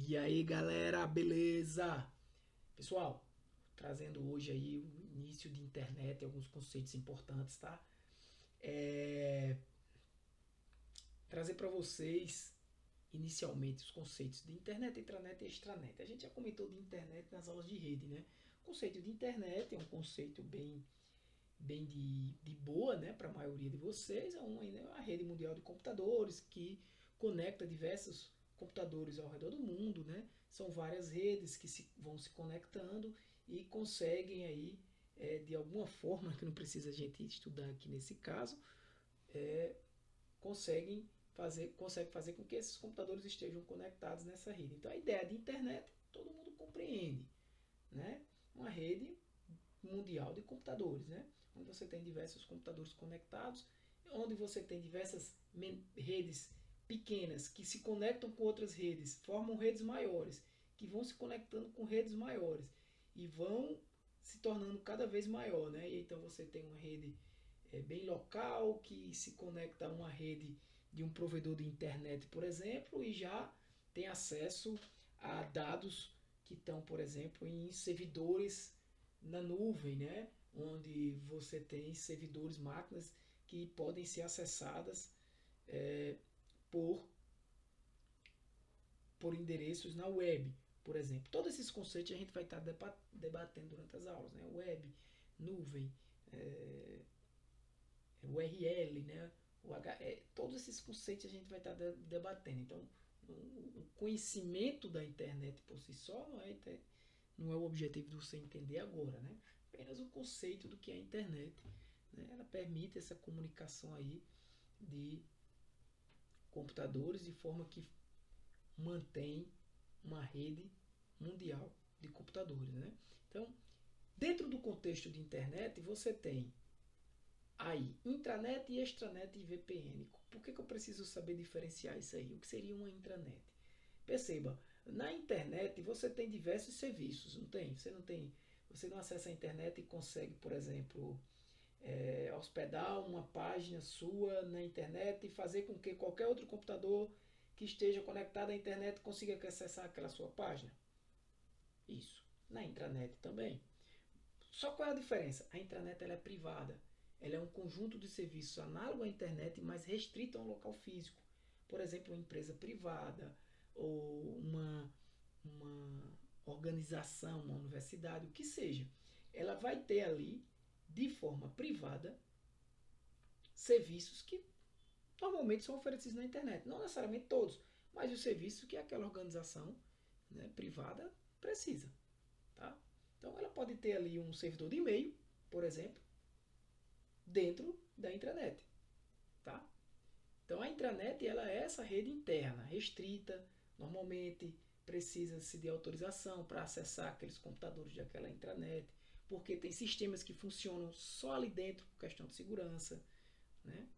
E aí, galera, beleza? Pessoal, trazendo hoje aí o início de internet e alguns conceitos importantes, tá? É, Trazer para vocês inicialmente os conceitos de internet, intranet e extranet. A gente já comentou de internet nas aulas de rede, né? O conceito de internet é um conceito bem de boa, né, para a maioria de vocês. Uma rede mundial de computadores que conecta diversos computadores ao redor do mundo, né? São várias redes que vão se conectando e conseguem aí, de alguma forma, que não precisa a gente estudar aqui nesse caso, consegue fazer com que esses computadores estejam conectados nessa rede. Então a ideia de internet todo mundo compreende, né? Uma rede mundial de computadores, né? Onde você tem diversos computadores conectados, onde você tem diversas redes pequenas que se conectam com outras redes, formam redes maiores, que vão se conectando com redes maiores e vão se tornando cada vez maior, né? E então você tem uma rede bem local que se conecta a uma rede de um provedor de internet, por exemplo, e já tem acesso a dados que estão, por exemplo, em servidores na nuvem, né? Onde você tem servidores, máquinas que podem ser acessadas é, por, por endereços na web, por exemplo. Todos esses conceitos a gente vai estar debatendo durante as aulas, né? Web, nuvem, URL, né? Todos esses conceitos a gente vai estar debatendo. Então, o conhecimento da internet por si só não é o objetivo de você entender agora, né? Apenas o conceito do que é a internet. Né? Ela permite essa comunicação aí de computadores de forma que mantém uma rede mundial de computadores, né? Então, dentro do contexto de internet, você tem aí intranet e extranet e VPN. Por que eu preciso saber diferenciar isso aí? O que seria uma intranet? Perceba, na internet você tem diversos serviços, não tem? Você não acessa a internet e consegue, por exemplo, hospedar uma página sua na internet e fazer com que qualquer outro computador que esteja conectado à internet consiga acessar aquela sua página. Isso. Na intranet também. Só qual é a diferença? A intranet ela é privada. Ela é um conjunto de serviços análogo à internet, mas restrito a um local físico. Por exemplo, uma empresa privada ou uma organização, uma universidade, o que seja. Ela vai ter ali, de forma privada, serviços que normalmente são oferecidos na internet. Não necessariamente todos, mas os serviços que aquela organização, né, privada precisa. Tá? Então ela pode ter ali um servidor de e-mail, por exemplo, dentro da intranet. Tá? Então a intranet ela é essa rede interna, restrita, normalmente precisa-se de autorização para acessar aqueles computadores daquela intranet, porque tem sistemas que funcionam só ali dentro por questão de segurança. Né?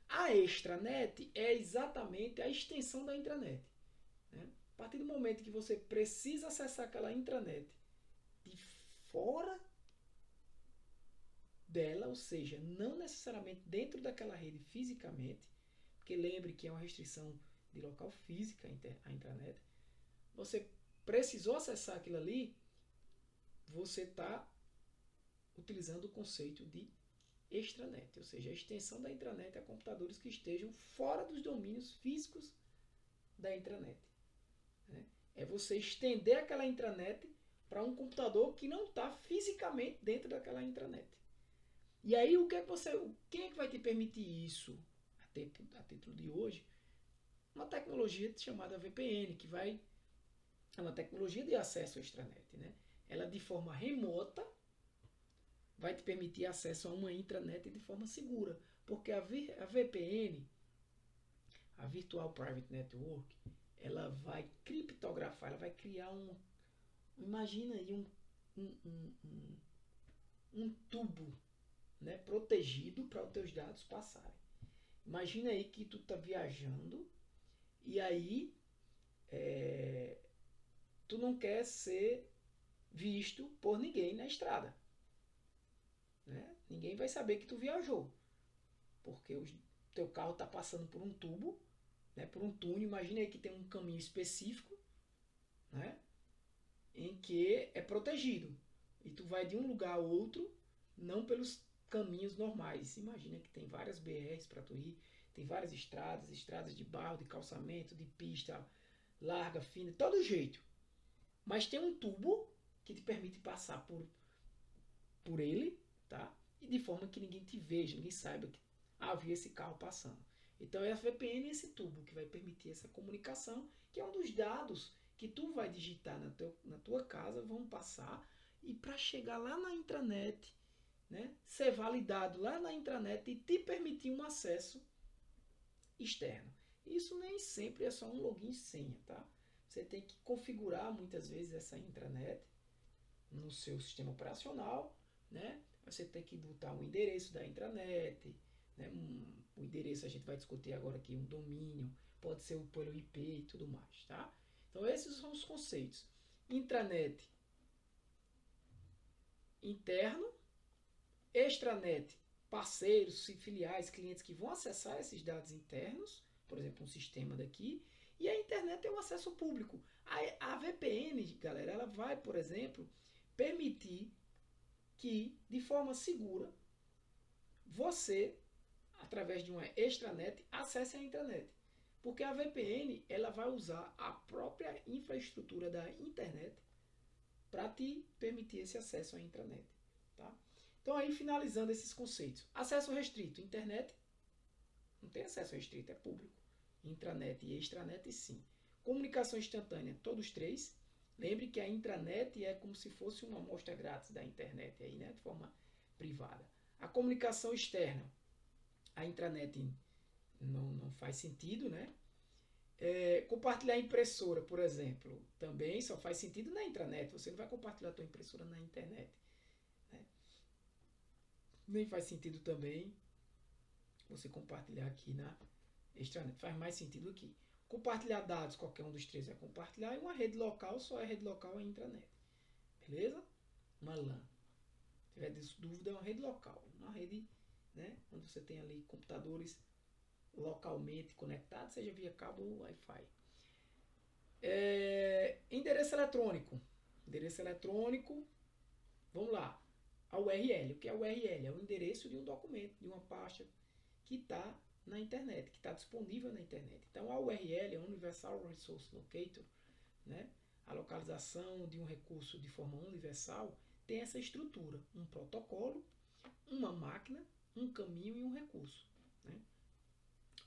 A extranet é exatamente a extensão da intranet. Né? A partir do momento que você precisa acessar aquela intranet de fora dela, ou seja, não necessariamente dentro daquela rede fisicamente, porque lembre que é uma restrição de local física a intranet, você precisou acessar aquilo ali, você está utilizando o conceito de extranet, ou seja, a extensão da intranet a computadores que estejam fora dos domínios físicos da intranet. Né? É você estender aquela intranet para um computador que não está fisicamente dentro daquela intranet. E aí quem é que vai te permitir isso a título de hoje? Uma tecnologia chamada VPN, que é uma tecnologia de acesso à extranet, né? Ela de forma remota vai te permitir acesso a uma intranet de forma segura, porque a VPN, a Virtual Private Network, ela vai criptografar, ela vai criar imagina aí um tubo, né, protegido para os teus dados passarem. Imagina aí que tu tá viajando e aí tu não quer ser visto por ninguém na estrada. Né? Ninguém vai saber que tu viajou, porque teu carro está passando por um tubo, né, por um túnel. Imagina aí que tem um caminho específico né? Em que é protegido. E tu vai de um lugar a outro, não pelos caminhos normais. Imagina que tem várias BRs para tu ir, tem várias estradas, estradas de barro, de calçamento, de pista larga, fina, de todo jeito. Mas tem um tubo que te permite passar por ele, tá? E de forma que ninguém te veja, ninguém saiba que havia esse carro passando. Então é a VPN e esse tubo que vai permitir essa comunicação, que é um dos dados que tu vai digitar na tua casa, vão passar, e para chegar lá na intranet, né, ser validado lá na intranet e te permitir um acesso externo. Isso nem sempre é só um login e senha, tá? Você tem que configurar muitas vezes essa intranet no seu sistema operacional, né? Você tem que botar um endereço da intranet, né? O endereço a gente vai discutir agora aqui, um domínio, pode ser pelo IP e tudo mais, tá? Então esses são os conceitos. Intranet interno, extranet, parceiros, filiais, clientes que vão acessar esses dados internos, por exemplo, um sistema daqui, e a internet é um acesso público. A VPN, galera, ela vai, por exemplo, permitir que, de forma segura, você, através de uma extranet, acesse a intranet. Porque a VPN ela vai usar a própria infraestrutura da internet para te permitir esse acesso à intranet. Tá? Então, aí, finalizando esses conceitos. Acesso restrito. Internet não tem acesso restrito, é público. Intranet e extranet, sim. Comunicação instantânea, todos três. Lembre que a intranet é como se fosse uma amostra grátis da internet, aí, né, de forma privada. A comunicação externa, a intranet não faz sentido, né? Compartilhar impressora, por exemplo, também só faz sentido na intranet. Você não vai compartilhar a tua impressora na internet. Né? Nem faz sentido também você compartilhar aqui na extranet. Faz mais sentido aqui. Compartilhar dados, qualquer um dos três vai compartilhar, e uma rede local, só é rede local a intranet. Beleza? Uma LAN. Se tiver dúvida, é uma rede local. Uma rede, né, onde você tem ali computadores localmente conectados, seja via cabo ou Wi-Fi. Endereço eletrônico. Endereço eletrônico, vamos lá. A URL. O que é a URL? É o endereço de um documento, de uma pasta que está na internet, que está disponível na internet. Então, a URL é Universal Resource Locator, né? A localização de um recurso de forma universal tem essa estrutura, um protocolo, uma máquina, um caminho e um recurso. Né?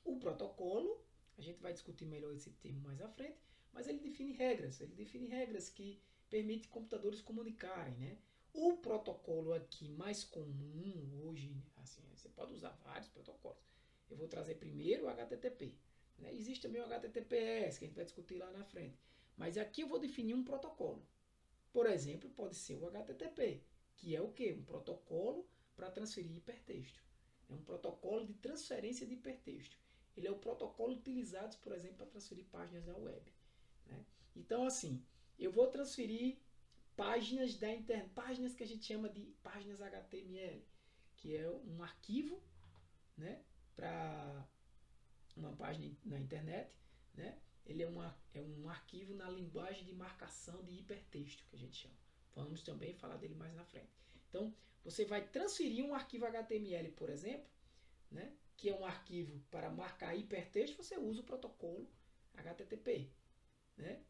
O protocolo, a gente vai discutir melhor esse termo mais à frente, mas ele define regras que permitem computadores comunicarem. Né? O protocolo aqui mais comum hoje, assim, você pode usar vários protocolos. Eu vou trazer primeiro o HTTP. Né? Existe também o HTTPS, que a gente vai discutir lá na frente. Mas aqui eu vou definir um protocolo. Por exemplo, pode ser o HTTP, que é o quê? Um protocolo para transferir hipertexto. É um protocolo de transferência de hipertexto. Ele é o protocolo utilizado, por exemplo, para transferir páginas da web. Né? Então, assim, eu vou transferir páginas da internet, páginas que a gente chama de páginas HTML, que é um arquivo, né, para uma página na internet, né? Ele é um arquivo na linguagem de marcação de hipertexto, que a gente chama. Vamos também falar dele mais na frente. Então, você vai transferir um arquivo HTML, por exemplo, né, que é um arquivo para marcar hipertexto, você usa o protocolo HTTP. Né?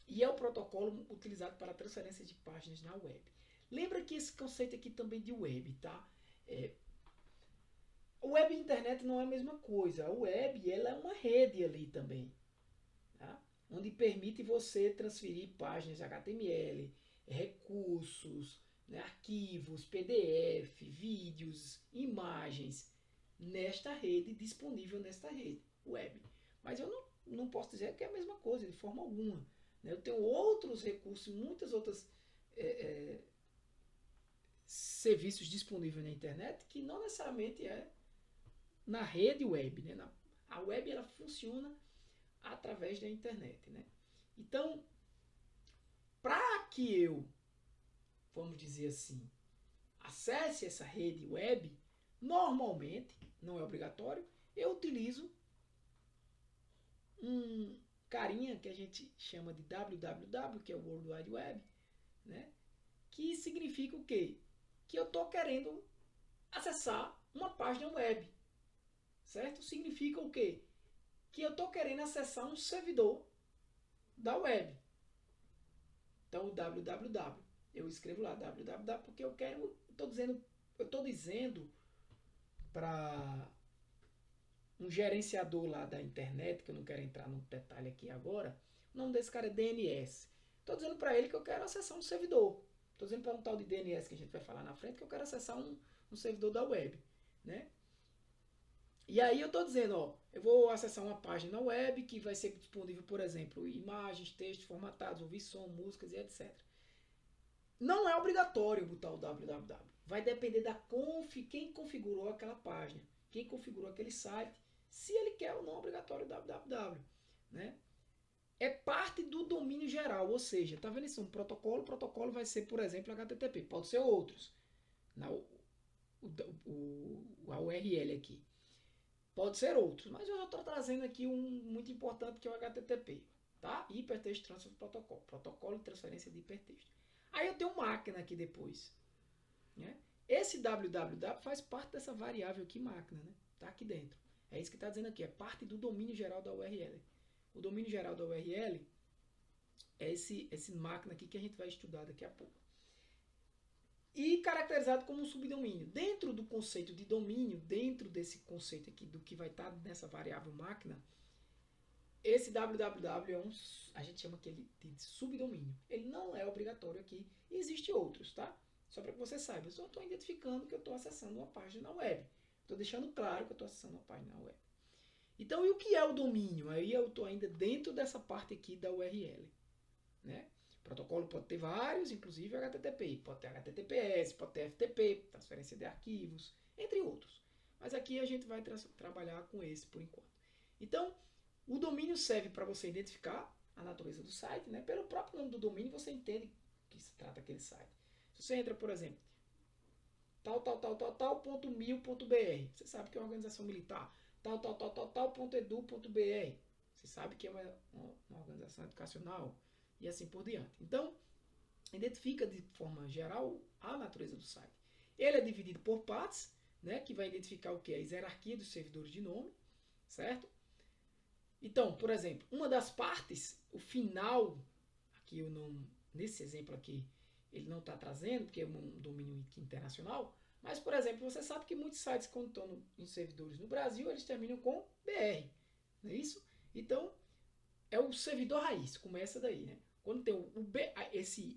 E é o protocolo utilizado para transferência de páginas na web. Lembra que esse conceito aqui também de web, tá? Web e internet não é a mesma coisa. A web ela é uma rede ali também, tá? Onde permite você transferir páginas HTML, recursos, né, arquivos, PDF, vídeos, imagens nesta rede, disponível nesta rede web. Mas eu não posso dizer que é a mesma coisa, de forma alguma. Né? Eu tenho outros recursos, muitas outras serviços disponíveis na internet que não necessariamente é na rede web. Né? A web ela funciona através da internet. Né? Então, para que eu, vamos dizer assim, acesse essa rede web, normalmente, não é obrigatório, eu utilizo um carinha que a gente chama de www, que é o World Wide Web, né? Que significa o quê? Que eu estou querendo acessar uma página web, certo? Significa o quê? Que eu estou querendo acessar um servidor da web. Então, o www, eu escrevo lá www porque eu estou dizendo para um gerenciador lá da internet, que eu não quero entrar no detalhe aqui agora, o nome desse cara é DNS. Estou dizendo para ele que eu quero acessar um servidor. Estou dizendo para um tal de DNS que a gente vai falar na frente que eu quero acessar um servidor da web, né? E aí eu estou dizendo, ó, eu vou acessar uma página web que vai ser disponível, por exemplo, imagens, textos formatados, ouvir som, músicas e etc. Não é obrigatório botar o www. Vai depender da quem configurou aquela página, quem configurou aquele site, se ele quer ou não obrigatório o www, né? É parte do domínio geral, ou seja, tá vendo isso? Um protocolo, o protocolo vai ser, por exemplo, HTTP, pode ser outros. A URL aqui. Pode ser outros, mas eu já estou trazendo aqui um muito importante que é o HTTP, tá? Hypertext Transfer Protocol, protocolo de transferência de hipertexto. Aí eu tenho máquina aqui depois, né? Esse www faz parte dessa variável aqui, máquina, né? Tá aqui dentro. É isso que está dizendo aqui, é parte do domínio geral da URL. O domínio geral da URL é esse máquina aqui que a gente vai estudar daqui a pouco. E caracterizado como um subdomínio. Dentro do conceito de domínio, dentro desse conceito aqui do que vai estar nessa variável máquina, esse www é a gente chama aquele de subdomínio. Ele não é obrigatório aqui. Existem outros, tá? Só para que você saiba. Eu só estou identificando que eu estou acessando uma página web. Estou deixando claro que eu estou acessando uma página web. Então, e o que é o domínio? Aí eu estou ainda dentro dessa parte aqui da URL, né? O protocolo pode ter vários, inclusive HTTP, pode ter HTTPS, pode ter FTP, transferência de arquivos, entre outros. Mas aqui a gente vai trabalhar com esse por enquanto. Então, o domínio serve para você identificar a natureza do site, né? Pelo próprio nome do domínio você entende que se trata aquele site. Se você entra, por exemplo, tal.mil.br, você sabe que é uma organização militar. Tal.edu.br, você sabe que é uma organização educacional e assim por diante. Então, identifica de forma geral a natureza do site. Ele é dividido por partes, né, que vai identificar o que é a hierarquia dos servidores de nome, certo? Então, por exemplo, uma das partes, o final, aqui eu não, nesse exemplo aqui, ele não está trazendo, porque é um domínio internacional, mas, por exemplo, você sabe que muitos sites, quando estão em servidores no Brasil, eles terminam com BR, não é isso? Então, é o servidor raiz, começa daí, né? Quando tem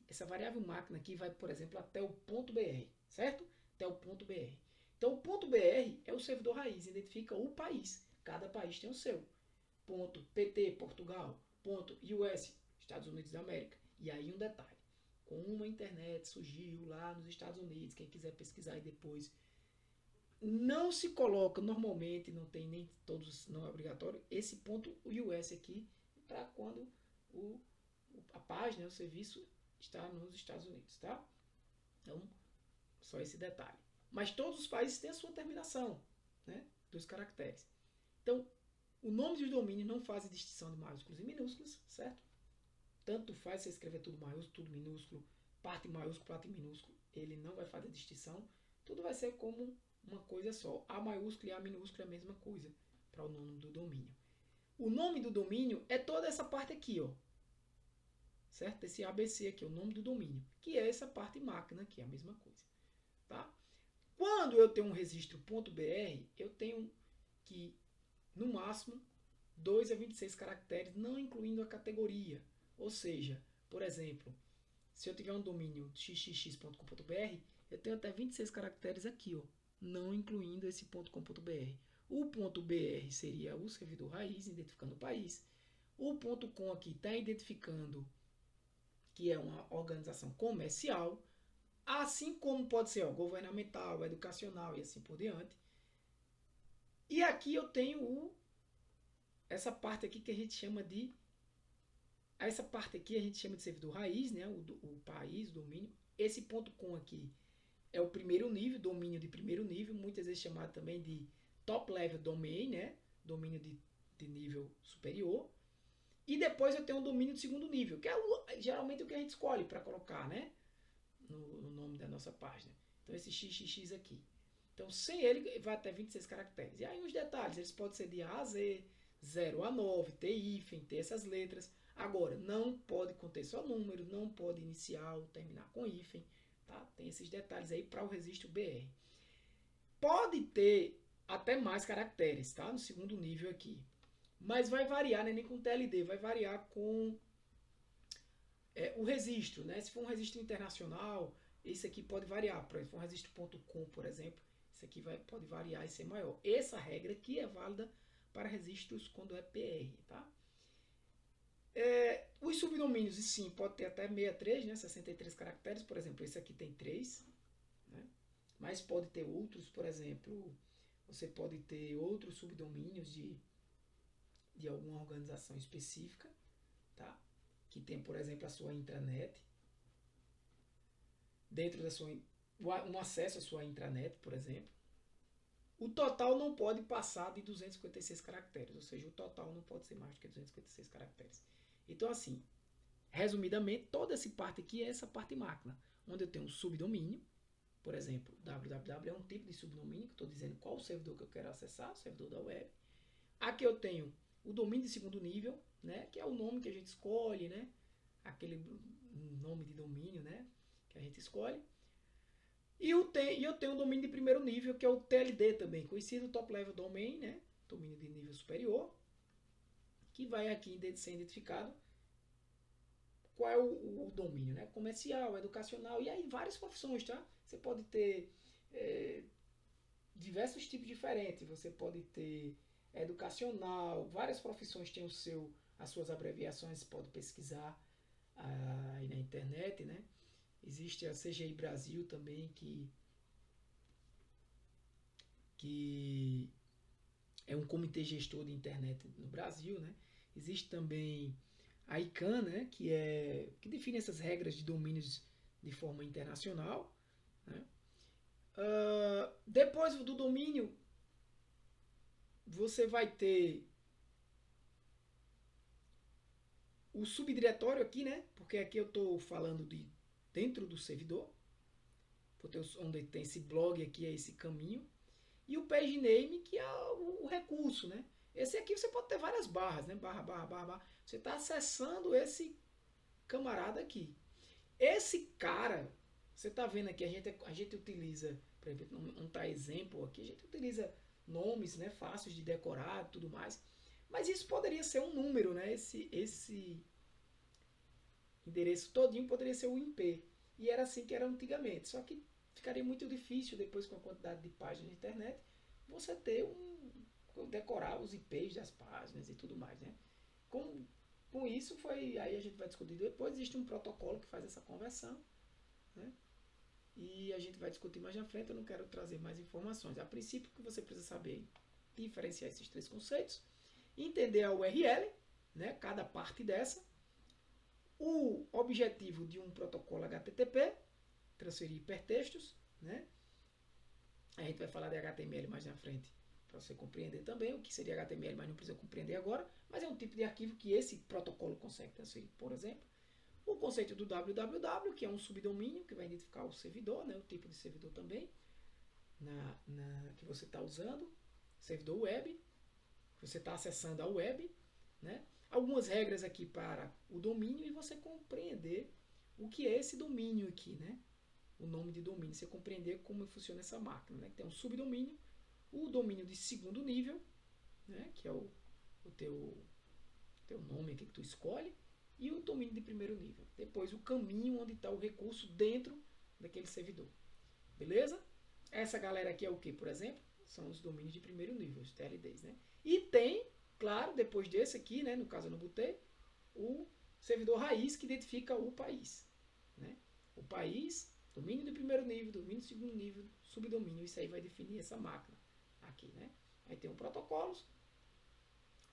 essa variável máquina aqui vai, por exemplo, até o ponto .br, certo? Até o ponto .br. Então, o ponto .br é o servidor raiz, identifica o país. Cada país tem o seu. Ponto .pt, Portugal. Ponto .us, Estados Unidos da América. E aí um detalhe. Como a internet surgiu lá nos Estados Unidos, quem quiser pesquisar aí depois, não se coloca normalmente, não tem nem todos, não é obrigatório, esse ponto US aqui, para quando a página, o serviço está nos Estados Unidos, tá? Então, só esse detalhe. Mas todos os países têm a sua terminação, né, dos caracteres. Então, o nome de domínio não faz distinção de maiúsculos e minúsculos, certo? Tanto faz você escrever tudo maiúsculo, tudo minúsculo, parte maiúsculo, parte minúsculo, ele não vai fazer distinção. Tudo vai ser como uma coisa só. A maiúsculo e A minúsculo é a mesma coisa para o nome do domínio. O nome do domínio é toda essa parte aqui, ó. Certo? Esse ABC aqui é o nome do domínio, que é essa parte máquina aqui, é a mesma coisa. Tá? Quando eu tenho um registro .br, eu tenho que, no máximo, 2 a 26 caracteres, não incluindo a categoria. Ou seja, por exemplo, se eu tiver um domínio xxx.com.br, eu tenho até 26 caracteres aqui, ó, não incluindo esse .com.br. O .br seria o servidor raiz, identificando o país. O .com aqui está identificando que é uma organização comercial, assim como pode ser governamental, educacional e assim por diante. E aqui eu tenho essa parte aqui que a gente chama de servidor raiz, né? O país, o domínio. Esse .com aqui é o primeiro nível, domínio de primeiro nível, muitas vezes chamado também de top level domain, né? Domínio de nível superior. E depois eu tenho um domínio de segundo nível, que é geralmente o que a gente escolhe para colocar, né? No nome da nossa página. Então esse XXX aqui. Então sem ele vai até 26 caracteres. E aí os detalhes, eles podem ser de A a Z, 0 a 9, ter hífen, ter essas letras. Agora, não pode conter só número, não pode iniciar ou terminar com hífen. Tá? Tem esses detalhes aí para o registro BR. Pode ter até mais caracteres, tá? No segundo nível aqui. Mas vai variar, né? Nem com TLD, vai variar com o registro, né? Se for um registro internacional, esse aqui pode variar. Por exemplo, um registro.com, por exemplo, esse aqui pode variar e ser maior. Essa regra aqui é válida para registros quando é PR, tá? Os subdomínios, sim, pode ter até 63, né? 63 caracteres, por exemplo, esse aqui tem 3, né? Mas pode ter outros, por exemplo, você pode ter outros subdomínios de alguma organização específica, tá? Que tem, por exemplo, a sua intranet, dentro da sua um acesso à sua intranet, por exemplo. O total não pode passar de 256 caracteres, ou seja, o total não pode ser mais do que 256 caracteres. Então, assim, resumidamente, toda essa parte aqui é essa parte máquina, onde eu tenho um subdomínio, por exemplo, www é um tipo de subdomínio, que estou dizendo qual o servidor que eu quero acessar, o servidor da web. Aqui eu tenho o domínio de segundo nível, né, que é o nome que a gente escolhe, né, aquele nome de domínio, né, que a gente escolhe. E eu tenho o domínio de primeiro nível, que é o TLD também, conhecido Top Level Domain, né, domínio de nível superior, que vai aqui ser identificado qual é o domínio, né, comercial, educacional, e aí várias profissões, tá? Você pode ter diversos tipos diferentes, você pode ter educacional, várias profissões têm as suas abreviações, você pode pesquisar aí na internet, né? Existe a CGI Brasil também, que é um comitê gestor de internet no Brasil, né? Existe também a ICANN, né? Que define essas regras de domínios de forma internacional, né? Depois do domínio, você vai ter o subdiretório aqui, né? Porque aqui eu estou falando de dentro do servidor, onde tem esse blog aqui, é esse caminho. E o page name, que é o recurso, né? Esse aqui você pode ter várias barras, né? Barra, barra, barra, barra. Você está acessando esse camarada aqui. Esse cara, você está vendo aqui, a gente utiliza, por exemplo, não está exemplo aqui, a gente utiliza nomes, né, fáceis de decorar e tudo mais. Mas isso poderia ser um número, né? Esse endereço todinho poderia ser um IP. E era assim que era antigamente. Só que ficaria muito difícil depois com a quantidade de páginas de internet você ter decorar os IPs das páginas e tudo mais, né? Com isso foi, aí a gente vai discutir depois, existe um protocolo que faz essa conversão, né? E a gente vai discutir mais na frente, eu não quero trazer mais informações. A princípio, que você precisa saber diferenciar esses três conceitos, entender a URL, né, cada parte dessa, o objetivo de um protocolo HTTP, transferir hipertextos, né? A gente vai falar de HTML mais na frente, para você compreender também o que seria HTML, mas não precisa compreender agora, mas é um tipo de arquivo que esse protocolo consegue transferir, por exemplo. O conceito do www, que é um subdomínio, que vai identificar o servidor, né, o tipo de servidor também, que você está usando, servidor web, você está acessando a web, né? Algumas regras aqui para o domínio e você compreender o que é esse domínio aqui, né? O nome de domínio, você compreender como funciona essa máquina, né? Tem um subdomínio, o domínio de segundo nível, né? Que é o teu nome aqui que tu escolhe, e o domínio de primeiro nível. Depois o caminho onde está o recurso dentro daquele servidor. Beleza? Essa galera aqui é o que, por exemplo? São os domínios de primeiro nível, os TLDs, né? E tem, claro, depois desse aqui, né, no caso eu não botei, o servidor raiz que identifica o país, né? O país, domínio de primeiro nível, domínio de segundo nível, subdomínio, isso aí vai definir essa máquina aqui, né? Aí tem os protocolos,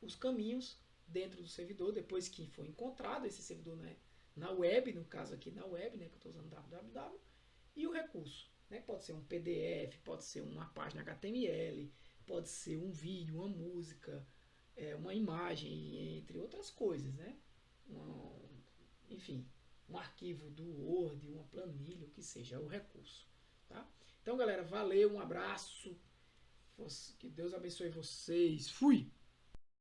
os caminhos dentro do servidor, depois que foi encontrado esse servidor, né, na web, no caso aqui na web, né, que eu estou usando www, e o recurso, né? Pode ser um PDF, pode ser uma página HTML, pode ser um vídeo, uma música, uma imagem, entre outras coisas, né? Enfim, um arquivo do Word, uma planilha, o que seja, é o recurso. Tá? Então, galera, valeu, um abraço. Que Deus abençoe vocês. Fui!